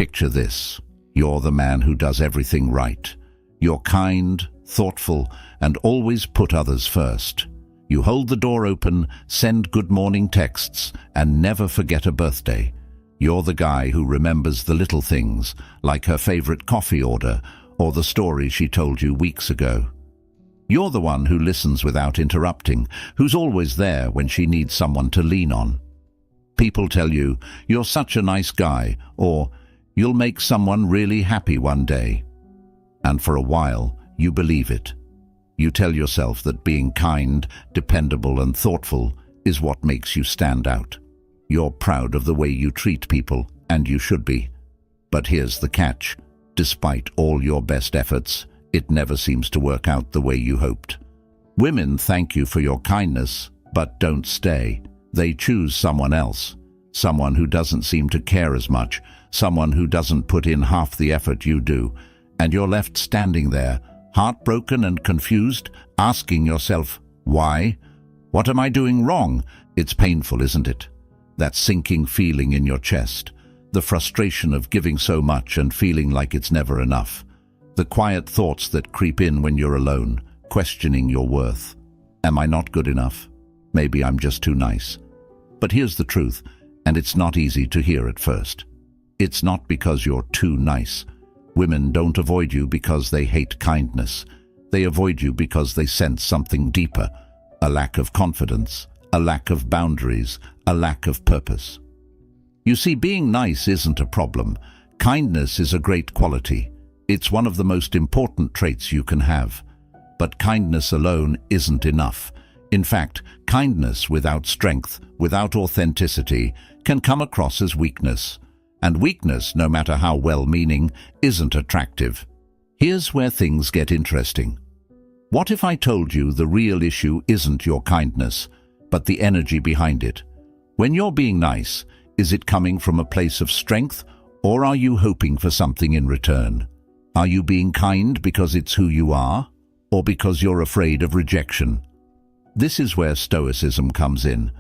Picture this. You're the man who does everything right. You're kind, thoughtful, and always put others first. You hold the door open, send good morning texts, and never forget a birthday. You're the guy who remembers the little things, like her favorite coffee order or the story she told you weeks ago. You're the one who listens without interrupting, who's always there when she needs someone to lean on. People tell you, "You're such a nice guy," or "You'll make someone really happy one day." And for a while, you believe it. You tell yourself that being kind, dependable, and thoughtful is what makes you stand out. You're proud of the way you treat people, and you should be. But here's the catch. Despite all your best efforts, it never seems to work out the way you hoped. Women thank you for your kindness, but don't stay. They choose someone else, someone who doesn't seem to care as much, someone who doesn't put in half the effort you do, and you're left standing there, heartbroken and confused, asking yourself, why? What am I doing wrong? It's painful, isn't it? That sinking feeling in your chest, the frustration of giving so much and feeling like it's never enough, the quiet thoughts that creep in when you're alone, questioning your worth. Am I not good enough? Maybe I'm just too nice. But here's the truth, and it's not easy to hear at first. It's not because you're too nice. Women don't avoid you because they hate kindness. They avoid you because they sense something deeper, a lack of confidence, a lack of boundaries, a lack of purpose. You see, being nice isn't a problem. Kindness is a great quality. It's one of the most important traits you can have. But kindness alone isn't enough. In fact, kindness without strength, without authenticity, can come across as weakness. And weakness, no matter how well-meaning, isn't attractive. Here's where things get interesting. What if I told you the real issue isn't your kindness, but the energy behind it? When you're being nice, is it coming from a place of strength, or are you hoping for something in return? Are you being kind because it's who you are, or because you're afraid of rejection? This is where Stoicism comes in.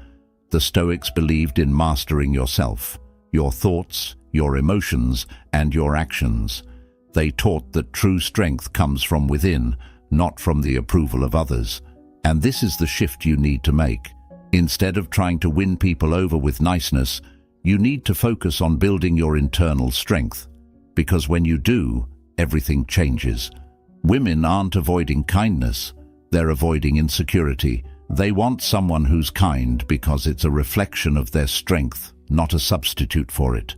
The Stoics believed in mastering yourself, your thoughts, your emotions, and your actions. They taught that true strength comes from within, not from the approval of others. And this is the shift you need to make. Instead of trying to win people over with niceness, you need to focus on building your internal strength. Because when you do, everything changes. Women aren't avoiding kindness. They're avoiding insecurity. They want someone who's kind because it's a reflection of their strength, not a substitute for it.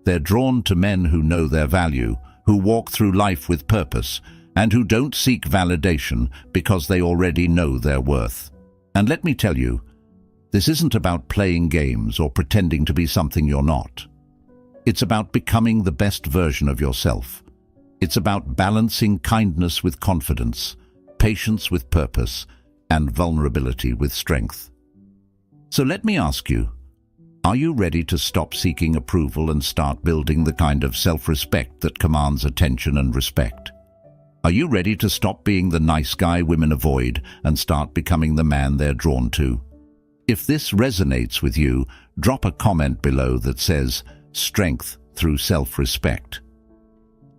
They're drawn to men who know their value, who walk through life with purpose, and who don't seek validation because they already know their worth. And let me tell you, this isn't about playing games or pretending to be something you're not. It's about becoming the best version of yourself. It's about balancing kindness with confidence, patience with purpose, and vulnerability with strength. So let me ask you, are you ready to stop seeking approval and start building the kind of self-respect that commands attention and respect? Are you ready to stop being the nice guy women avoid and start becoming the man they're drawn to? If this resonates with you, drop a comment below that says, "Strength through self-respect."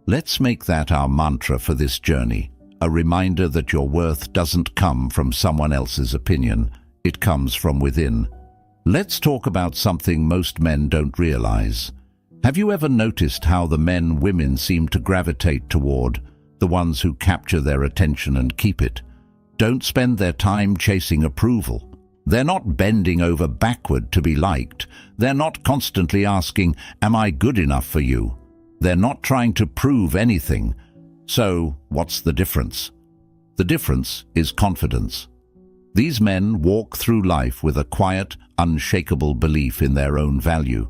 Let's make that our mantra for this journey, a reminder that your worth doesn't come from someone else's opinion, it comes from within. Let's talk about something most men don't realize. Have you ever noticed how the men women seem to gravitate toward, the ones who capture their attention and keep it, don't spend their time chasing approval? They're not bending over backward to be liked. They're not constantly asking, "Am I good enough for you?" They're not trying to prove anything. So, what's the difference? The difference is confidence. These men walk through life with a quiet, unshakable belief in their own value.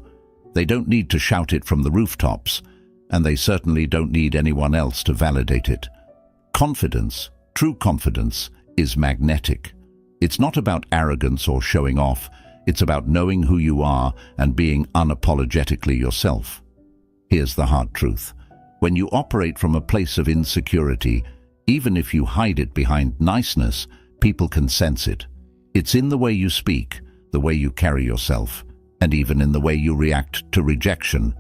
They don't need to shout it from the rooftops, and they certainly don't need anyone else to validate it. Confidence, true confidence, is magnetic. It's not about arrogance or showing off. It's about knowing who you are and being unapologetically yourself. Here's the hard truth. When you operate from a place of insecurity, even if you hide it behind niceness, people can sense it. It's in the way you speak, the way you carry yourself, and even in the way you react to rejection.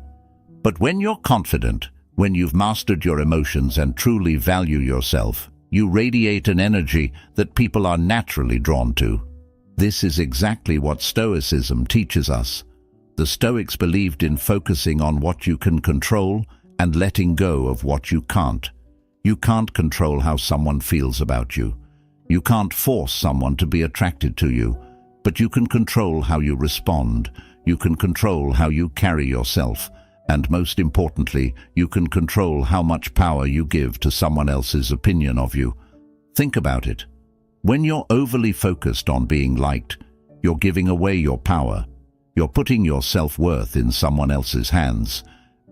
But when you're confident, when you've mastered your emotions and truly value yourself, you radiate an energy that people are naturally drawn to. This is exactly what Stoicism teaches us. The Stoics believed in focusing on what you can control and letting go of what you can't. You can't control how someone feels about you. You can't force someone to be attracted to you, but you can control how you respond. You can control how you carry yourself. And most importantly, you can control how much power you give to someone else's opinion of you. Think about it. When you're overly focused on being liked, you're giving away your power. You're putting your self-worth in someone else's hands.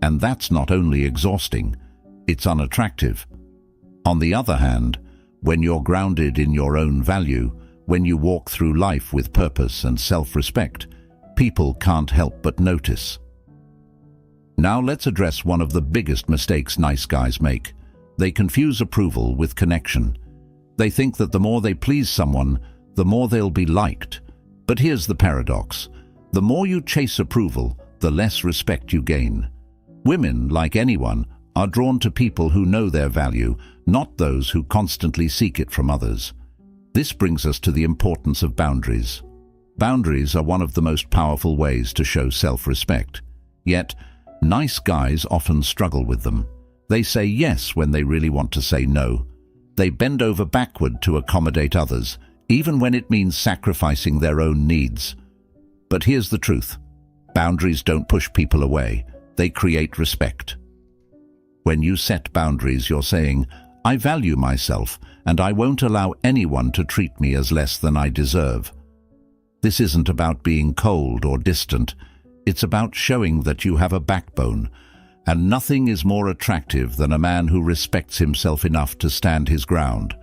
And that's not only exhausting, it's unattractive. On the other hand, when you're grounded in your own value, when you walk through life with purpose and self-respect, people can't help but notice. Now let's address one of the biggest mistakes nice guys make. They confuse approval with connection. They think that the more they please someone, the more they'll be liked. But here's the paradox. The more you chase approval, the less respect you gain. Women, like anyone, are drawn to people who know their value, not those who constantly seek it from others. This brings us to the importance of boundaries. Boundaries are one of the most powerful ways to show self-respect. Yet, nice guys often struggle with them. They say yes when they really want to say no. They bend over backward to accommodate others, even when it means sacrificing their own needs. But here's the truth. Boundaries don't push people away. They create respect. When you set boundaries, you're saying, I value myself, and I won't allow anyone to treat me as less than I deserve. This isn't about being cold or distant. It's about showing that you have a backbone, and nothing is more attractive than a man who respects himself enough to stand his ground.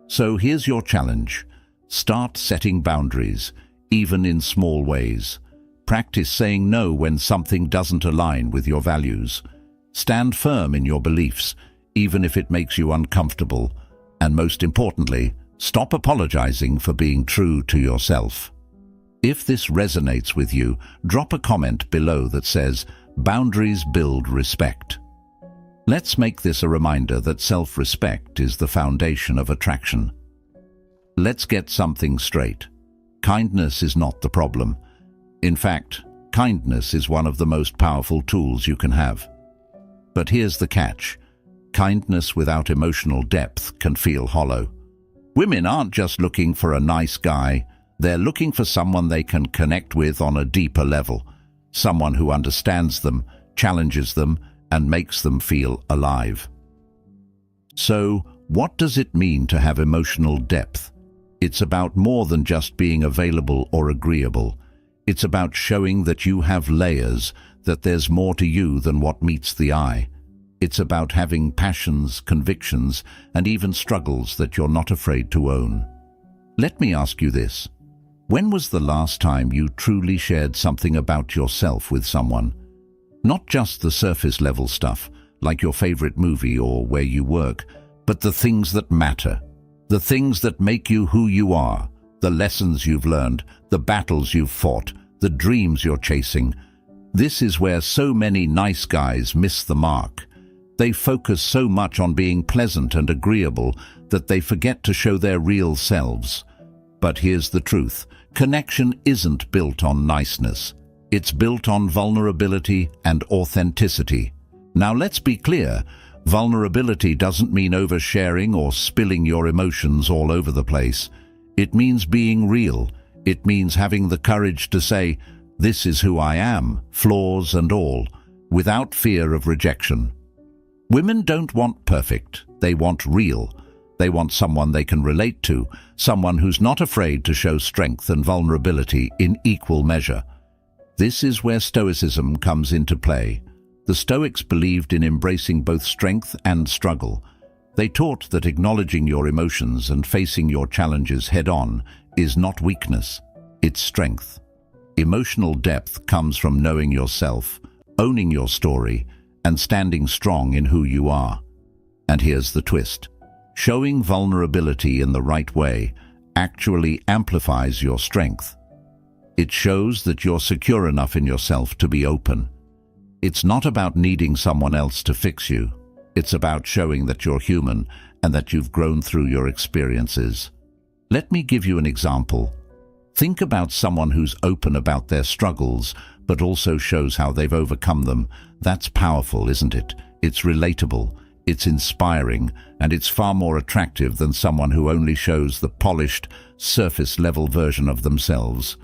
So here's your challenge. Start setting boundaries, even in small ways. Practice saying no when something doesn't align with your values. Stand firm in your beliefs, even if it makes you uncomfortable. And most importantly, stop apologizing for being true to yourself. If this resonates with you, drop a comment below that says, "Boundaries build respect." Let's make this a reminder that self-respect is the foundation of attraction. Let's get something straight. Kindness is not the problem. In fact, kindness is one of the most powerful tools you can have. But here's the catch. Kindness without emotional depth can feel hollow. Women aren't just looking for a nice guy. They're looking for someone they can connect with on a deeper level. Someone who understands them, challenges them, and makes them feel alive. So, what does it mean to have emotional depth? It's about more than just being available or agreeable. It's about showing that you have layers, that there's more to you than what meets the eye. It's about having passions, convictions, and even struggles that you're not afraid to own. Let me ask you this. When was the last time you truly shared something about yourself with someone? Not just the surface-level stuff, like your favorite movie or where you work, but the things that matter. The things that make you who you are, the lessons you've learned, the battles you've fought, the dreams you're chasing. This is where so many nice guys miss the mark. They focus so much on being pleasant and agreeable that they forget to show their real selves. But here's the truth. Connection isn't built on niceness. It's built on vulnerability and authenticity. Now let's be clear. Vulnerability doesn't mean oversharing or spilling your emotions all over the place. It means being real. It means having the courage to say, "This is who I am, flaws and all," without fear of rejection. Women don't want perfect. They want real. They want someone they can relate to, someone who's not afraid to show strength and vulnerability in equal measure. This is where Stoicism comes into play. The Stoics believed in embracing both strength and struggle. They taught that acknowledging your emotions and facing your challenges head-on is not weakness, it's strength. Emotional depth comes from knowing yourself, owning your story, and standing strong in who you are. And here's the twist. Showing vulnerability in the right way actually amplifies your strength. It shows that you're secure enough in yourself to be open. It's not about needing someone else to fix you. It's about showing that you're human and that you've grown through your experiences. Let me give you an example. Think about someone who's open about their struggles, but also shows how they've overcome them. That's powerful, isn't it? It's relatable, it's inspiring, and it's far more attractive than someone who only shows the polished, surface-level version of themselves.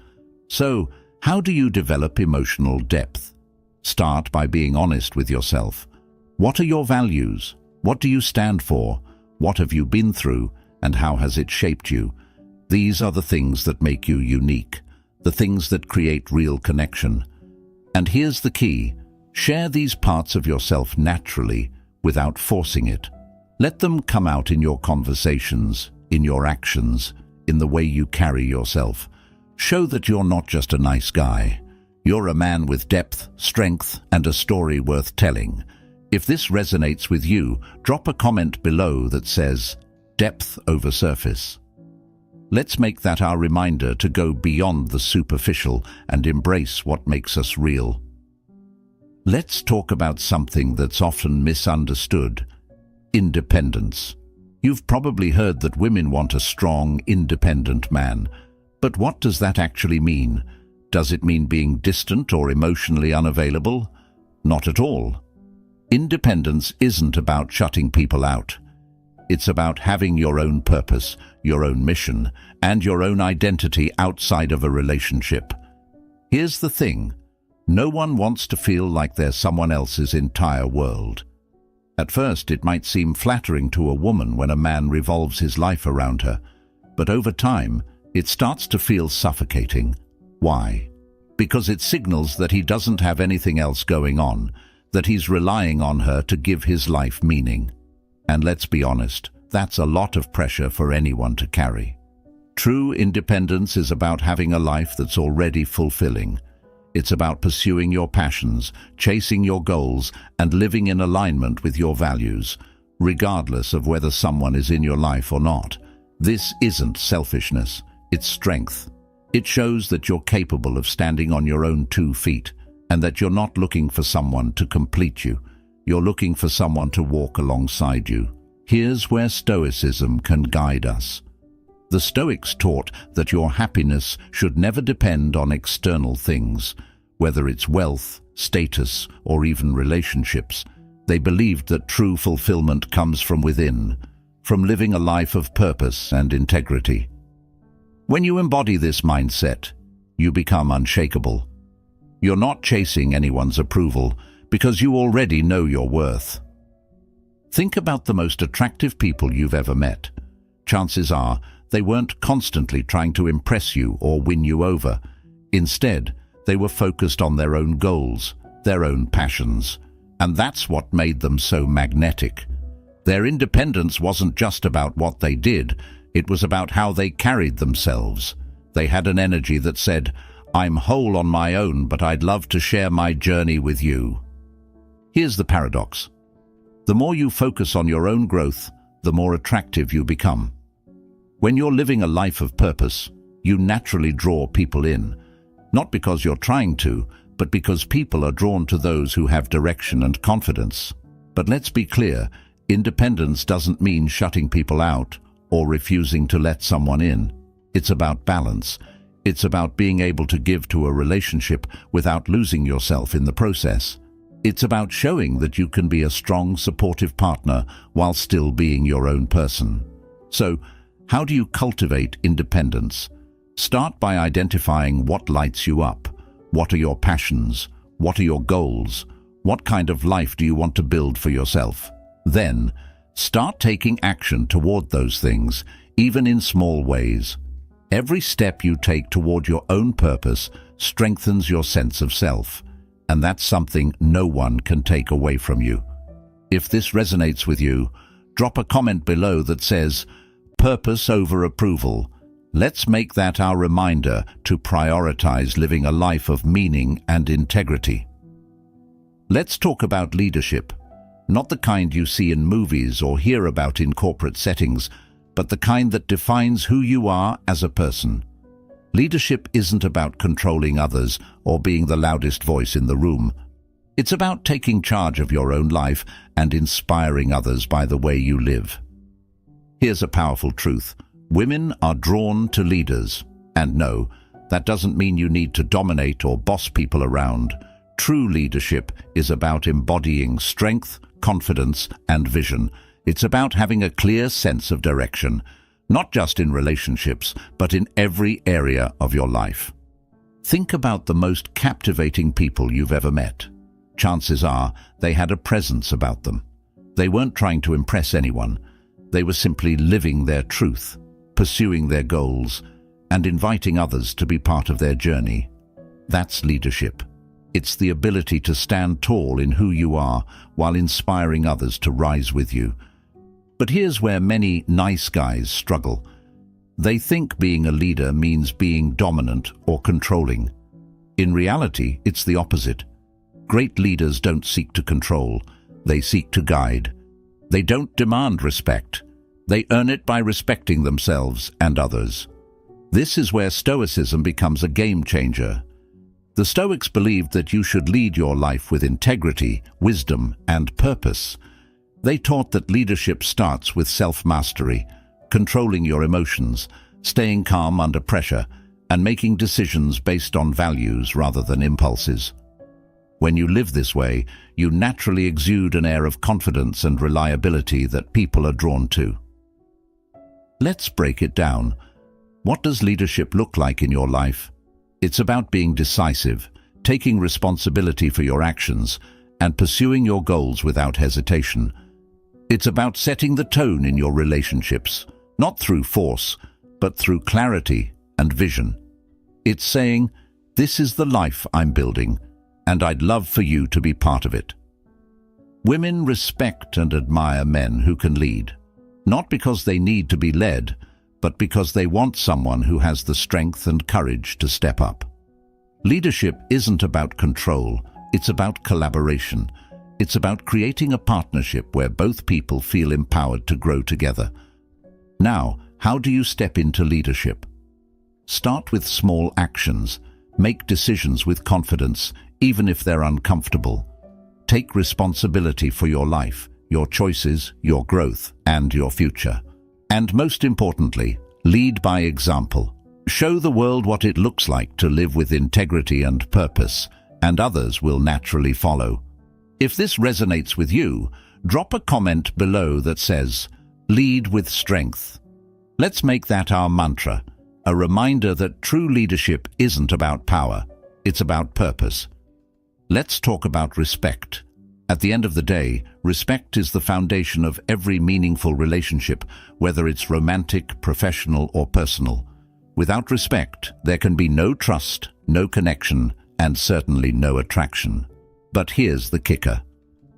So, how do you develop emotional depth? Start by being honest with yourself. What are your values? What do you stand for? What have you been through, and how has it shaped you? These are the things that make you unique, the things that create real connection. And here's the key: share these parts of yourself naturally, without forcing it. Let them come out in your conversations, in your actions, in the way you carry yourself. Show that you're not just a nice guy. You're a man with depth, strength, and a story worth telling. If this resonates with you, drop a comment below that says, "Depth over surface." Let's make that our reminder to go beyond the superficial and embrace what makes us real. Let's talk about something that's often misunderstood: independence. You've probably heard that women want a strong, independent man. But what does that actually mean? Does it mean being distant or emotionally unavailable? Not at all. Independence isn't about shutting people out. It's about having your own purpose, your own mission, and your own identity outside of a relationship. Here's the thing: no one wants to feel like they're someone else's entire world. At first, it might seem flattering to a woman when a man revolves his life around her, but over time, it starts to feel suffocating. Why? Because it signals that he doesn't have anything else going on, that he's relying on her to give his life meaning. And let's be honest, that's a lot of pressure for anyone to carry. True independence is about having a life that's already fulfilling. It's about pursuing your passions, chasing your goals, and living in alignment with your values, regardless of whether someone is in your life or not. This isn't selfishness, it's strength. It shows that you're capable of standing on your own 2 feet, and that you're not looking for someone to complete you. You're looking for someone to walk alongside you. Here's where Stoicism can guide us. The Stoics taught that your happiness should never depend on external things, whether it's wealth, status, or even relationships. They believed that true fulfillment comes from within, from living a life of purpose and integrity. When you embody this mindset, you become unshakable. You're not chasing anyone's approval because you already know your worth. Think about the most attractive people you've ever met. Chances are they weren't constantly trying to impress you or win you over. Instead, they were focused on their own goals, their own passions, and that's what made them so magnetic. Their independence wasn't just about what they did, it was about how they carried themselves. They had an energy that said, "I'm whole on my own, but I'd love to share my journey with you." Here's the paradox. The more you focus on your own growth, the more attractive you become. When you're living a life of purpose, you naturally draw people in, not because you're trying to, but because people are drawn to those who have direction and confidence. But let's be clear, independence doesn't mean shutting people out or refusing to let someone in. It's about balance. It's about being able to give to a relationship without losing yourself in the process. It's about showing that you can be a strong, supportive partner while still being your own person. So, how do you cultivate independence? Start by identifying what lights you up. What are your passions? What are your goals? What kind of life do you want to build for yourself? Then, start taking action toward those things, even in small ways. Every step you take toward your own purpose strengthens your sense of self, and that's something no one can take away from you. If this resonates with you, drop a comment below that says, "Purpose over approval." Let's make that our reminder to prioritize living a life of meaning and integrity. Let's talk about leadership, not the kind you see in movies or hear about in corporate settings, but the kind that defines who you are as a person. Leadership isn't about controlling others or being the loudest voice in the room. It's about taking charge of your own life and inspiring others by the way you live. Here's a powerful truth. Women are drawn to leaders. And no, that doesn't mean you need to dominate or boss people around. True leadership is about embodying strength, confidence, and vision. It's about having a clear sense of direction, not just in relationships, but in every area of your life. Think about the most captivating people you've ever met. Chances are they had a presence about them. They weren't trying to impress anyone. They were simply living their truth, pursuing their goals, and inviting others to be part of their journey. That's leadership. It's the ability to stand tall in who you are while inspiring others to rise with you. But here's where many nice guys struggle. They think being a leader means being dominant or controlling. In reality, it's the opposite. Great leaders don't seek to control. They seek to guide. They don't demand respect. They earn it by respecting themselves and others. This is where Stoicism becomes a game changer. The Stoics believed that you should lead your life with integrity, wisdom, and purpose. They taught that leadership starts with self-mastery, controlling your emotions, staying calm under pressure, and making decisions based on values rather than impulses. When you live this way, you naturally exude an air of confidence and reliability that people are drawn to. Let's break it down. What does leadership look like in your life? It's about being decisive, taking responsibility for your actions, and pursuing your goals without hesitation. It's about setting the tone in your relationships, not through force, but through clarity and vision. It's saying, "This is the life I'm building, and I'd love for you to be part of it." Women respect and admire men who can lead, not because they need to be led, but because they want someone who has the strength and courage to step up. Leadership isn't about control, it's about collaboration. It's about creating a partnership where both people feel empowered to grow together. Now, how do you step into leadership? Start with small actions. Make decisions with confidence, even if they're uncomfortable. Take responsibility for your life, your choices, your growth, and your future. And most importantly, lead by example. Show the world what it looks like to live with integrity and purpose, and others will naturally follow. If this resonates with you, drop a comment below that says, "Lead with strength." Let's make that our mantra, a reminder that true leadership isn't about power, it's about purpose. Let's talk about respect. At the end of the day, respect is the foundation of every meaningful relationship, whether it's romantic, professional, or personal. Without respect, there can be no trust, no connection, and certainly no attraction. But here's the kicker.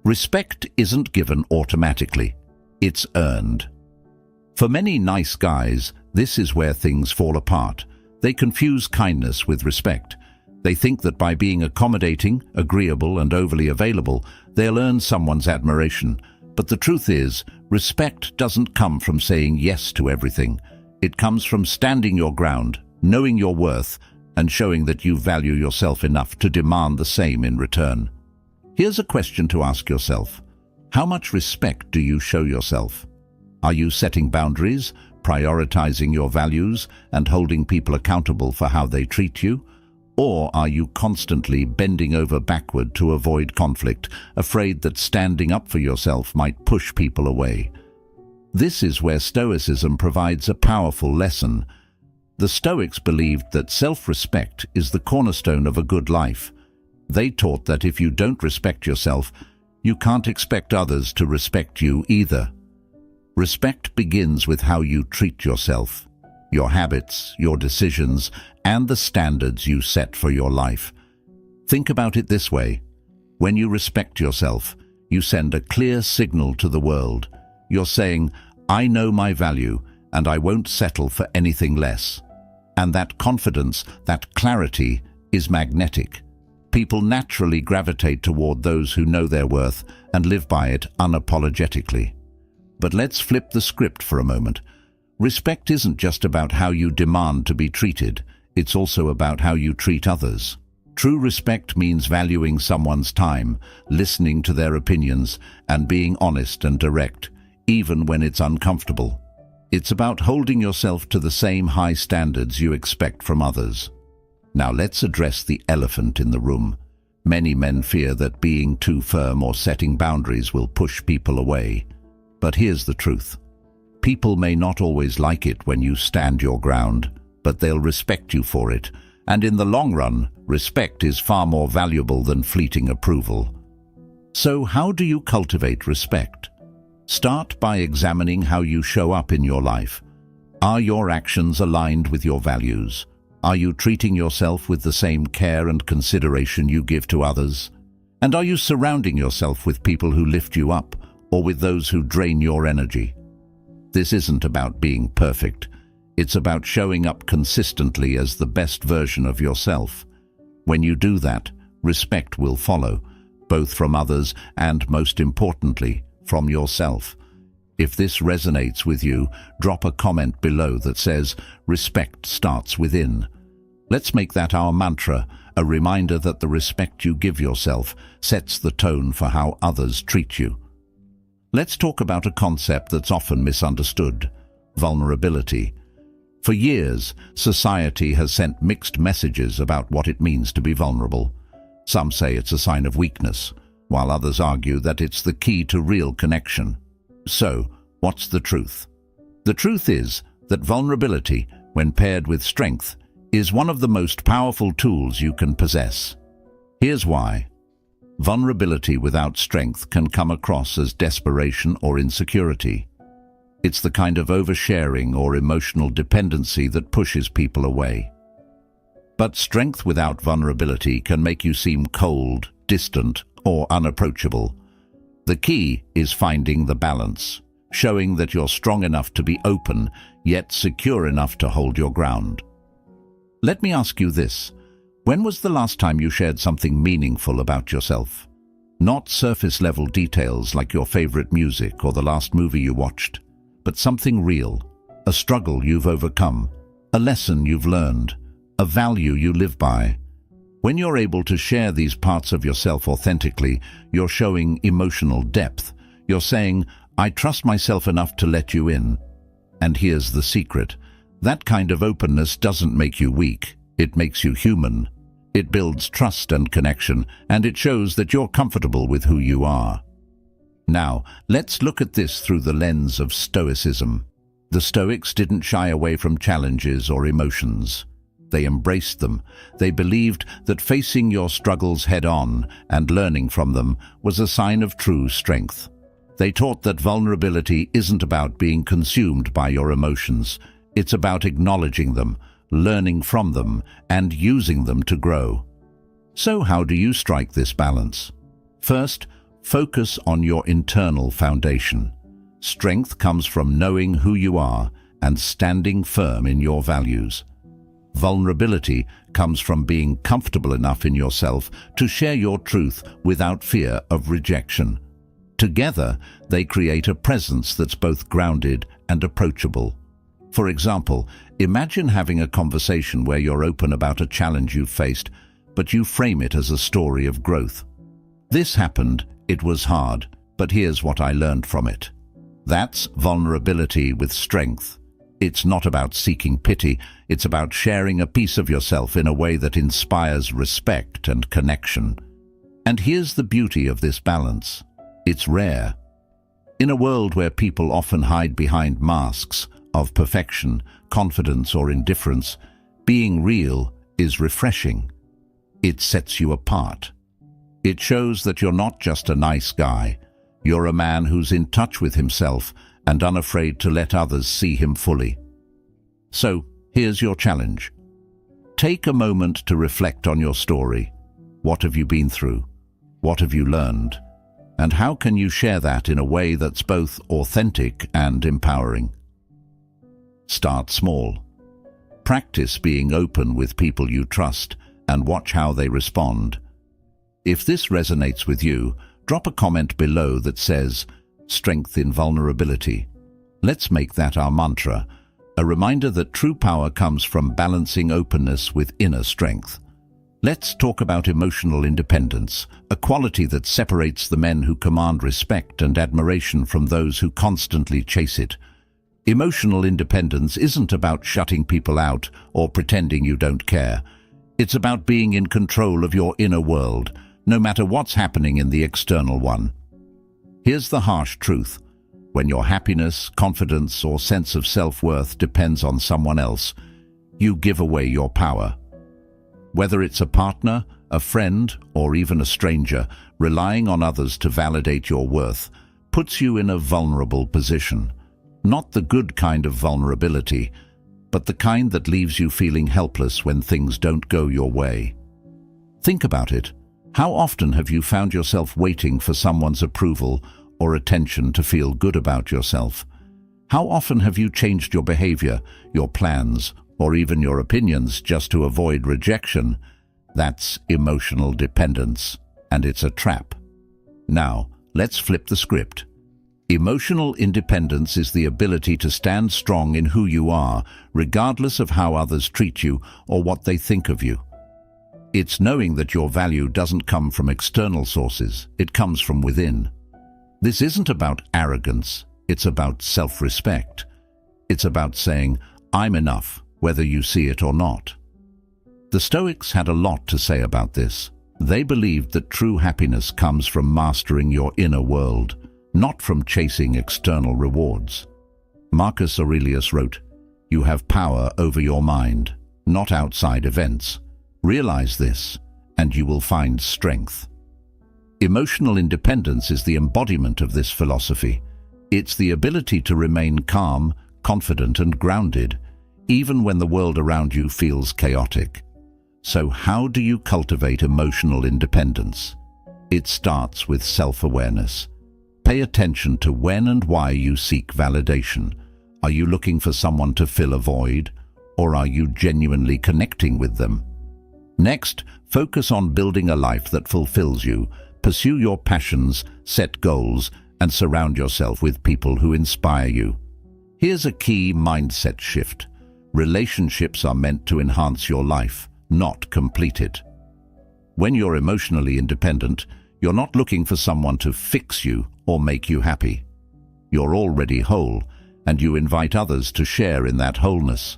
Respect isn't given automatically. It's earned. For many nice guys, this is where things fall apart. They confuse kindness with respect. They think that by being accommodating, agreeable, and overly available, they'll earn someone's admiration. But the truth is, respect doesn't come from saying yes to everything. It comes from standing your ground, knowing your worth, and showing that you value yourself enough to demand the same in return. Here's a question to ask yourself. How much respect do you show yourself? Are you setting boundaries, prioritizing your values, and holding people accountable for how they treat you? Or are you constantly bending over backward to avoid conflict, afraid that standing up for yourself might push people away? This is where Stoicism provides a powerful lesson. The Stoics believed that self-respect is the cornerstone of a good life. They taught that if you don't respect yourself, you can't expect others to respect you either. Respect begins with how you treat yourself, your habits, your decisions, and the standards you set for your life. Think about it this way. When you respect yourself, you send a clear signal to the world. You're saying, "I know my value, and I won't settle for anything less." And that confidence, that clarity, is magnetic. People naturally gravitate toward those who know their worth and live by it unapologetically. But let's flip the script for a moment. Respect isn't just about how you demand to be treated, it's also about how you treat others. True respect means valuing someone's time, listening to their opinions, and being honest and direct, even when it's uncomfortable. It's about holding yourself to the same high standards you expect from others. Now let's address the elephant in the room. Many men fear that being too firm or setting boundaries will push people away. But here's the truth. People may not always like it when you stand your ground, but they'll respect you for it. And in the long run, respect is far more valuable than fleeting approval. So how do you cultivate respect? Start by examining how you show up in your life. Are your actions aligned with your values? Are you treating yourself with the same care and consideration you give to others? And are you surrounding yourself with people who lift you up, or with those who drain your energy? This isn't about being perfect. It's about showing up consistently as the best version of yourself. When you do that, respect will follow, both from others and, most importantly, from yourself. If this resonates with you, drop a comment below that says, "Respect starts within." Let's make that our mantra, a reminder that the respect you give yourself sets the tone for how others treat you. Let's talk about a concept that's often misunderstood: vulnerability. For years, society has sent mixed messages about what it means to be vulnerable. Some say it's a sign of weakness, while others argue that it's the key to real connection. So, what's the truth? The truth is that vulnerability, when paired with strength, is one of the most powerful tools you can possess. Here's why. Vulnerability without strength can come across as desperation or insecurity. It's the kind of oversharing or emotional dependency that pushes people away. But strength without vulnerability can make you seem cold, distant, or unapproachable. The key is finding the balance, showing that you're strong enough to be open, yet secure enough to hold your ground. Let me ask you this. When was the last time you shared something meaningful about yourself? Not surface-level details like your favorite music or the last movie you watched, but something real, a struggle you've overcome, a lesson you've learned, a value you live by. When you're able to share these parts of yourself authentically, you're showing emotional depth. You're saying, "I trust myself enough to let you in." And here's the secret. That kind of openness doesn't make you weak. It makes you human. It builds trust and connection, and it shows that you're comfortable with who you are. Now, let's look at this through the lens of Stoicism. The Stoics didn't shy away from challenges or emotions. They embraced them. They believed that facing your struggles head-on and learning from them was a sign of true strength. They taught that vulnerability isn't about being consumed by your emotions. It's about acknowledging them, learning from them, and using them to grow. So how do you strike this balance? First, focus on your internal foundation. Strength comes from knowing who you are and standing firm in your values. Vulnerability comes from being comfortable enough in yourself to share your truth without fear of rejection. Together, they create a presence that's both grounded and approachable. For example, imagine having a conversation where you're open about a challenge you've faced, but you frame it as a story of growth. "This happened, it was hard, but here's what I learned from it." That's vulnerability with strength. It's not about seeking pity, it's about sharing a piece of yourself in a way that inspires respect and connection. And here's the beauty of this balance. It's rare. In a world where people often hide behind masks of perfection, confidence, or indifference, being real is refreshing. It sets you apart. It shows that you're not just a nice guy. You're a man who's in touch with himself and unafraid to let others see him fully. So, here's your challenge. Take a moment to reflect on your story. What have you been through? What have you learned? And how can you share that in a way that's both authentic and empowering? Start small. Practice being open with people you trust and watch how they respond. If this resonates with you, drop a comment below that says, "Strength in vulnerability." Let's make that our mantra, a reminder that true power comes from balancing openness with inner strength. Let's talk about emotional independence, a quality that separates the men who command respect and admiration from those who constantly chase it. Emotional independence isn't about shutting people out or pretending you don't care. It's about being in control of your inner world, no matter what's happening in the external one. Here's the harsh truth. When your happiness, confidence, or sense of self-worth depends on someone else, you give away your power. Whether it's a partner, a friend, or even a stranger, relying on others to validate your worth puts you in a vulnerable position. Not the good kind of vulnerability, but the kind that leaves you feeling helpless when things don't go your way. Think about it. How often have you found yourself waiting for someone's approval or attention to feel good about yourself? How often have you changed your behavior, your plans, or even your opinions just to avoid rejection? That's emotional dependence, and it's a trap. Now, let's flip the script. Emotional independence is the ability to stand strong in who you are, regardless of how others treat you or what they think of you. It's knowing that your value doesn't come from external sources, it comes from within. This isn't about arrogance, it's about self-respect. It's about saying, I'm enough, whether you see it or not. The Stoics had a lot to say about this. They believed that true happiness comes from mastering your inner world, not from chasing external rewards. Marcus Aurelius wrote, "You have power over your mind, not outside events. Realize this, and you will find strength." Emotional independence is the embodiment of this philosophy. It's the ability to remain calm, confident, and grounded, even when the world around you feels chaotic. So how do you cultivate emotional independence? It starts with self-awareness. Pay attention to when and why you seek validation. Are you looking for someone to fill a void, or are you genuinely connecting with them? Next, focus on building a life that fulfills you. Pursue your passions, set goals, and surround yourself with people who inspire you. Here's a key mindset shift. Relationships are meant to enhance your life, not complete it. When you're emotionally independent, you're not looking for someone to fix you or make you happy. You're already whole, and you invite others to share in that wholeness.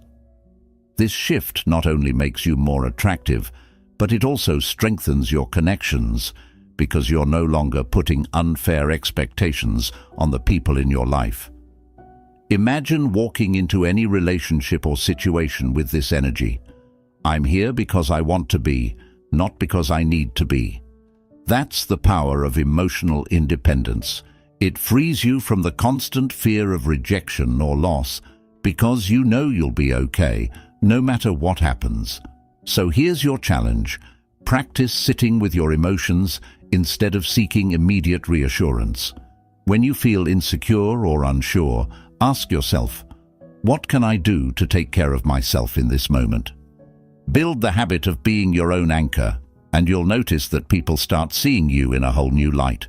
This shift not only makes you more attractive, but it also strengthens your connections, because you're no longer putting unfair expectations on the people in your life. Imagine walking into any relationship or situation with this energy. I'm here because I want to be, not because I need to be. That's the power of emotional independence. It frees you from the constant fear of rejection or loss, because you know you'll be okay, no matter what happens. So here's your challenge. Practice sitting with your emotions instead of seeking immediate reassurance. When you feel insecure or unsure, ask yourself, what can I do to take care of myself in this moment? Build the habit of being your own anchor, and you'll notice that people start seeing you in a whole new light.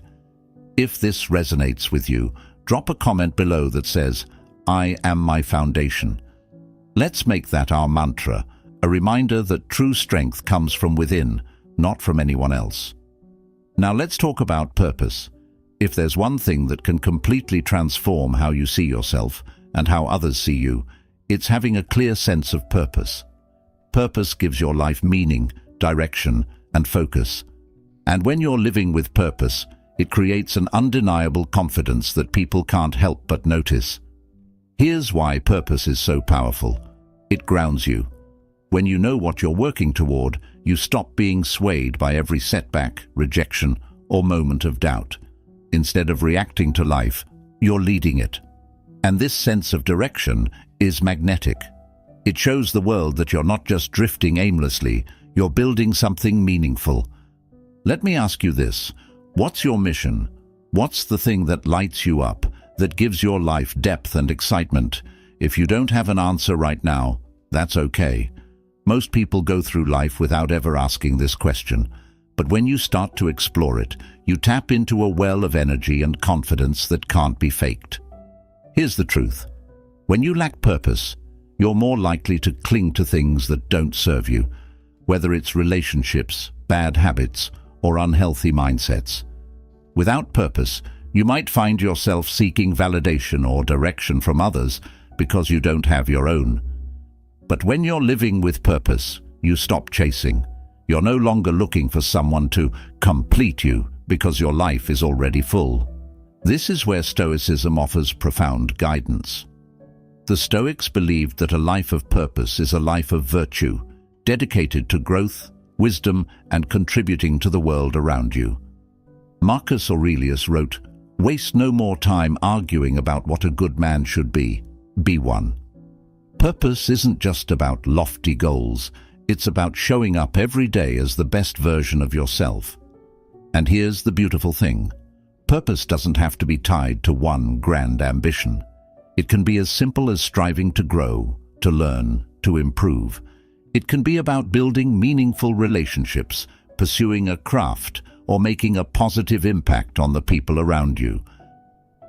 If this resonates with you, drop a comment below that says, "I am my foundation." Let's make that our mantra, a reminder that true strength comes from within, not from anyone else. Now let's talk about purpose. If there's one thing that can completely transform how you see yourself and how others see you, it's having a clear sense of purpose. Purpose gives your life meaning, direction, and focus. And when you're living with purpose, it creates an undeniable confidence that people can't help but notice. Here's why purpose is so powerful. It grounds you. When you know what you're working toward, you stop being swayed by every setback, rejection, or moment of doubt. Instead of reacting to life, you're leading it. And this sense of direction is magnetic. It shows the world that you're not just drifting aimlessly, you're building something meaningful. Let me ask you this. What's your mission? What's the thing that lights you up, that gives your life depth and excitement? If you don't have an answer right now, that's okay. Most people go through life without ever asking this question. But when you start to explore it, you tap into a well of energy and confidence that can't be faked. Here's the truth. When you lack purpose, you're more likely to cling to things that don't serve you. whether it's relationships, bad habits, or unhealthy mindsets. Without purpose, you might find yourself seeking validation or direction from others because you don't have your own. But when you're living with purpose, you stop chasing. You're no longer looking for someone to complete you because your life is already full. This is where Stoicism offers profound guidance. The Stoics believed that a life of purpose is a life of virtue, dedicated to growth, wisdom, and contributing to the world around you. Marcus Aurelius wrote, "Waste no more time arguing about what a good man should be one." Purpose isn't just about lofty goals, it's about showing up every day as the best version of yourself. And here's the beautiful thing. Purpose doesn't have to be tied to one grand ambition. It can be as simple as striving to grow, to learn, to improve. It can be about building meaningful relationships, pursuing a craft, or making a positive impact on the people around you.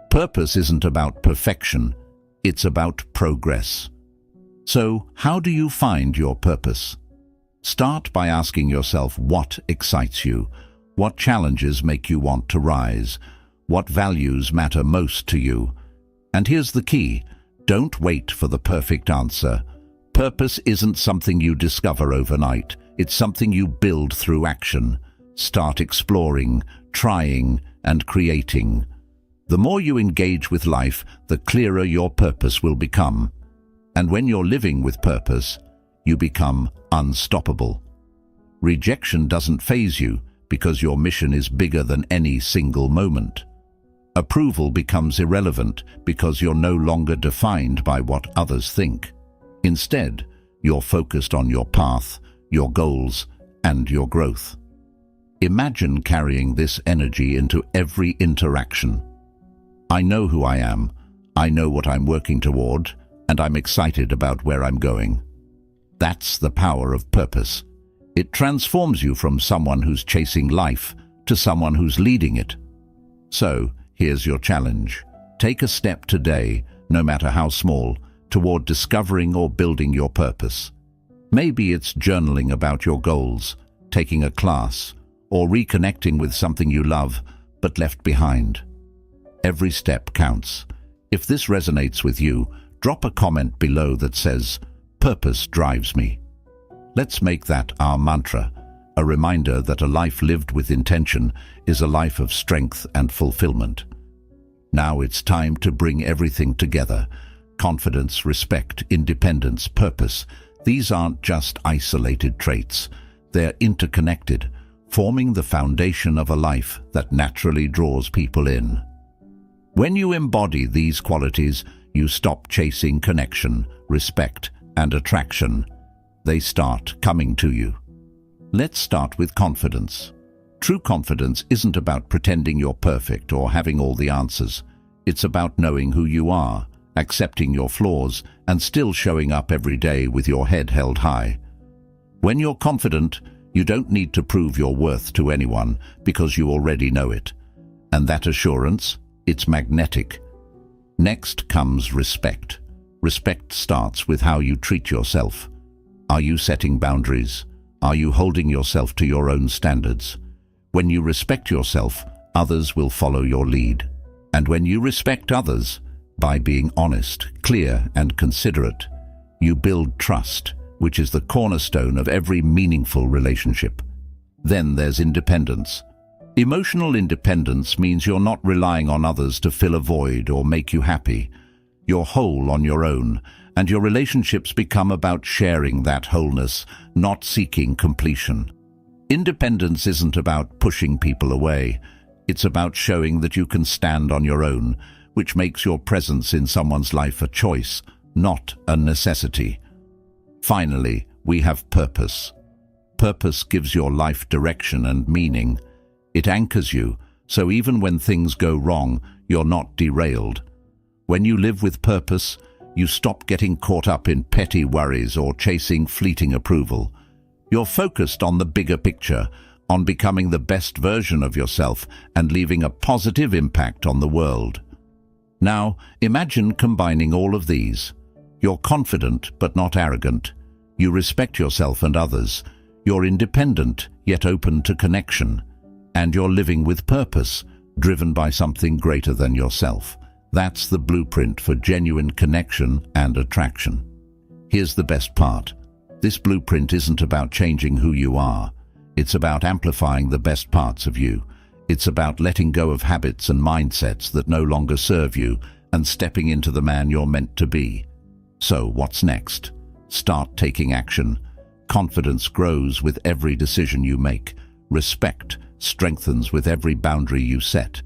Purpose isn't about perfection, it's about progress. So, how do you find your purpose? Start by asking yourself what excites you, what challenges make you want to rise, what values matter most to you. And here's the key, don't wait for the perfect answer. Purpose isn't something you discover overnight, it's something you build through action. Start exploring, trying, and creating. The more you engage with life, the clearer your purpose will become. And when you're living with purpose, you become unstoppable. Rejection doesn't faze you because your mission is bigger than any single moment. Approval becomes irrelevant because you're no longer defined by what others think. Instead, you're focused on your path, your goals, and your growth. Imagine carrying this energy into every interaction. I know who I am, I know what I'm working toward, and I'm excited about where I'm going. That's the power of purpose. It transforms you from someone who's chasing life to someone who's leading it. So, here's your challenge. Take a step today, no matter how small, toward discovering or building your purpose. Maybe it's journaling about your goals, taking a class, or reconnecting with something you love but left behind. Every step counts. If this resonates with you, drop a comment below that says, "Purpose drives me." Let's make that our mantra, a reminder that a life lived with intention is a life of strength and fulfillment. Now it's time to bring everything together. Confidence, respect, independence, purpose. These aren't just isolated traits. They're interconnected, forming the foundation of a life that naturally draws people in. When you embody these qualities, you stop chasing connection, respect, and attraction. They start coming to you. Let's start with confidence. True confidence isn't about pretending you're perfect or having all the answers. It's about knowing who you are, accepting your flaws, and still showing up every day with your head held high. When you're confident, you don't need to prove your worth to anyone because you already know it. And that assurance, it's magnetic. Next comes respect. Respect starts with how you treat yourself. Are you setting boundaries? Are you holding yourself to your own standards? When you respect yourself, others will follow your lead. And when you respect others, by being honest, clear, and considerate, you build trust, which is the cornerstone of every meaningful relationship. Then there's independence. Emotional independence means you're not relying on others to fill a void or make you happy. You're whole on your own, and your relationships become about sharing that wholeness, not seeking completion. Independence isn't about pushing people away. It's about showing that you can stand on your own, which makes your presence in someone's life a choice, not a necessity. Finally, we have purpose. Purpose gives your life direction and meaning. It anchors you, so even when things go wrong, you're not derailed. When you live with purpose, you stop getting caught up in petty worries or chasing fleeting approval. You're focused on the bigger picture, on becoming the best version of yourself and leaving a positive impact on the world. Now, imagine combining all of these. You're confident but not arrogant. You respect yourself and others. You're independent, yet open to connection. And you're living with purpose, driven by something greater than yourself. That's the blueprint for genuine connection and attraction. Here's the best part. This blueprint isn't about changing who you are. It's about amplifying the best parts of you. It's about letting go of habits and mindsets that no longer serve you and stepping into the man you're meant to be. So, what's next? Start taking action. Confidence grows with every decision you make. Respect strengthens with every boundary you set.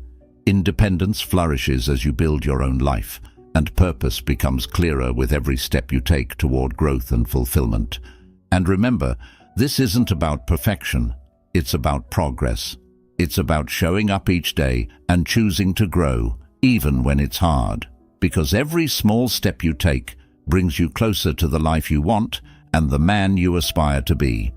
Independence flourishes as you build your own life, and purpose becomes clearer with every step you take toward growth and fulfillment. And remember, this isn't about perfection. It's about progress. It's about showing up each day and choosing to grow, even when it's hard. Because every small step you take brings you closer to the life you want and the man you aspire to be.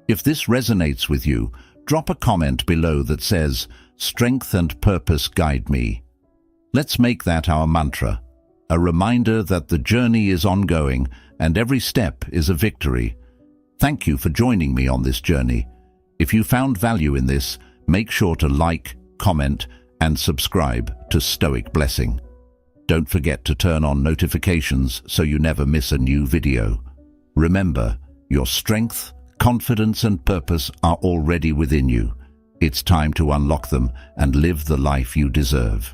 If this resonates with you, drop a comment below that says, "Strength and purpose guide me." Let's make that our mantra, a reminder that the journey is ongoing and every step is a victory. Thank you for joining me on this journey. If you found value in this, make sure to like, comment, and subscribe to Stoic Blessing. Don't forget to turn on notifications so you never miss a new video. Remember, your strength, confidence, and purpose are already within you. It's time to unlock them and live the life you deserve.